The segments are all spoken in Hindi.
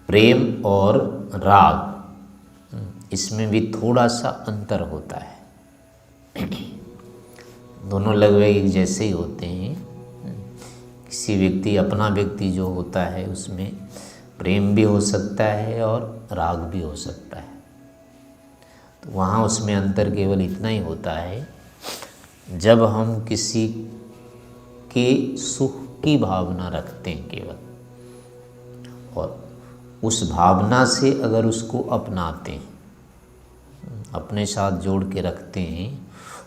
प्रेम और राग, इसमें भी थोड़ा सा अंतर होता है। दोनों लगभग एक जैसे ही होते हैं। किसी व्यक्ति, अपना व्यक्ति जो होता है उसमें प्रेम भी हो सकता है और राग भी हो सकता है। तो वहाँ उसमें अंतर केवल इतना ही होता है, जब हम किसी के सुख की भावना रखते हैं केवल, और उस भावना से अगर उसको अपनाते हैं, अपने साथ जोड़ के रखते हैं,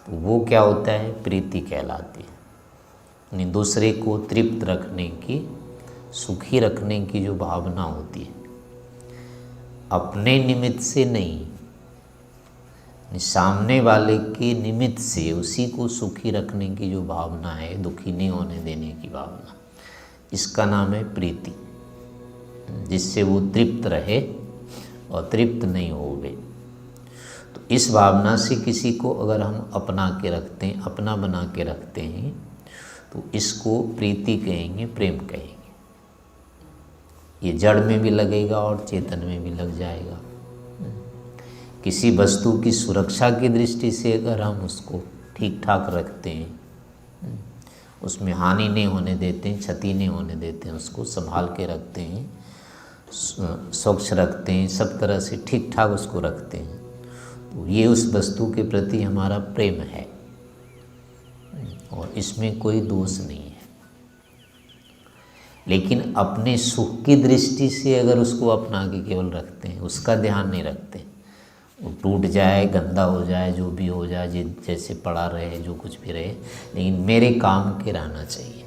तो वो क्या होता है, प्रीति कहलाती है। यानी दूसरे को तृप्त रखने की, सुखी रखने की जो भावना होती है, अपने निमित्त से नहीं, सामने वाले के निमित्त से उसी को सुखी रखने की जो भावना है, दुखी नहीं होने देने की भावना, इसका नाम है प्रीति। जिससे वो तृप्त रहे और तृप्त नहीं होवे। तो इस भावना से किसी को अगर हम अपना के रखते हैं, अपना बना के रखते हैं, तो इसको प्रीति कहेंगे, प्रेम कहेंगे। ये जड़ में भी लगेगा और चेतन में भी लग जाएगा। किसी वस्तु की सुरक्षा की दृष्टि से अगर हम उसको ठीक ठाक रखते हैं, उसमें हानि नहीं होने देते हैं, क्षति नहीं होने देते हैं, उसको संभाल के रखते हैं, स्वच्छ रखते हैं, सब तरह से ठीक ठाक उसको रखते हैं, तो ये उस वस्तु के प्रति हमारा प्रेम है और इसमें कोई दोष नहीं है। लेकिन अपने सुख की दृष्टि से अगर उसको अपना के केवल रखते हैं, उसका ध्यान नहीं रखते, वो टूट जाए, गंदा हो जाए, जो भी हो जाए, जैसे पड़ा रहे, जो कुछ भी रहे, लेकिन मेरे काम के रहना चाहिए,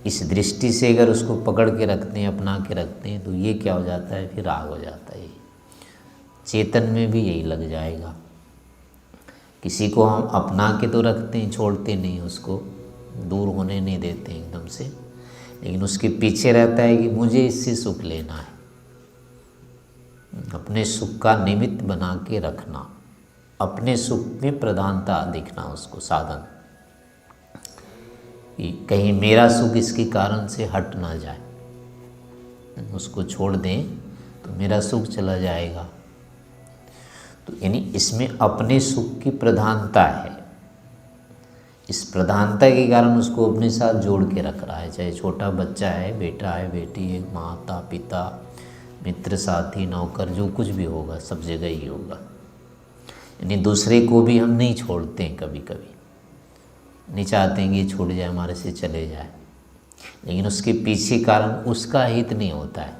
इस दृष्टि से अगर उसको पकड़ के रखते हैं, अपना के रखते हैं, तो ये क्या हो जाता है, फिर राग हो जाता है। चेतन में भी यही लग जाएगा। किसी को हम अपना के तो रखते हैं, छोड़ते नहीं, उसको दूर होने नहीं देते एकदम से, लेकिन उसके पीछे रहता है कि मुझे इससे सुख लेना है। अपने सुख का निमित्त बना के रखना, अपने सुख में प्रधानता दिखना, उसको साधन, कि कहीं मेरा सुख इसके कारण से हट ना जाए, उसको छोड़ दें तो मेरा सुख चला जाएगा। तो यानी इसमें अपने सुख की प्रधानता है। इस प्रधानता के कारण उसको अपने साथ जोड़ के रख रहा है, चाहे छोटा बच्चा है, बेटा है, बेटी है, माता पिता, मित्र, साथी, नौकर, जो कुछ भी होगा, सब जगह ही होगा। यानी दूसरे को भी हम नहीं छोड़ते हैं, कभी कभी नहीं चाहते हैं कि छूट जाए, हमारे से चले जाए, लेकिन उसके पीछे कारण उसका हित नहीं होता है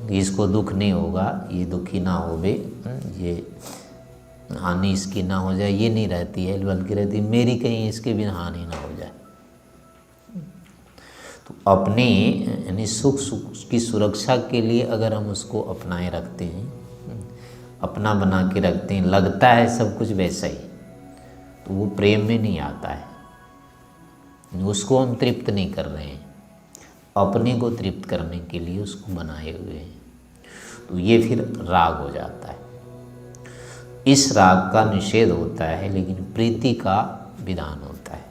कि इसको दुख नहीं होगा, ये दुखी ना होवे, ये हानि इसकी ना हो जाए, ये नहीं रहती है, बल्कि रहती मेरी कहीं इसके बिना हानि ना हो जाए। तो अपने यानी सुख की सुरक्षा के लिए अगर हम उसको अपनाए रखते हैं, अपना बना के रखते हैं, लगता है सब कुछ वैसा ही, तो वो प्रेम में नहीं आता है। उसको हम तृप्त नहीं कर रहे हैं, अपने को तृप्त करने के लिए उसको बनाए हुए हैं, तो ये फिर राग हो जाता है। इस राग का निषेध होता है, लेकिन प्रीति का विधान होता है।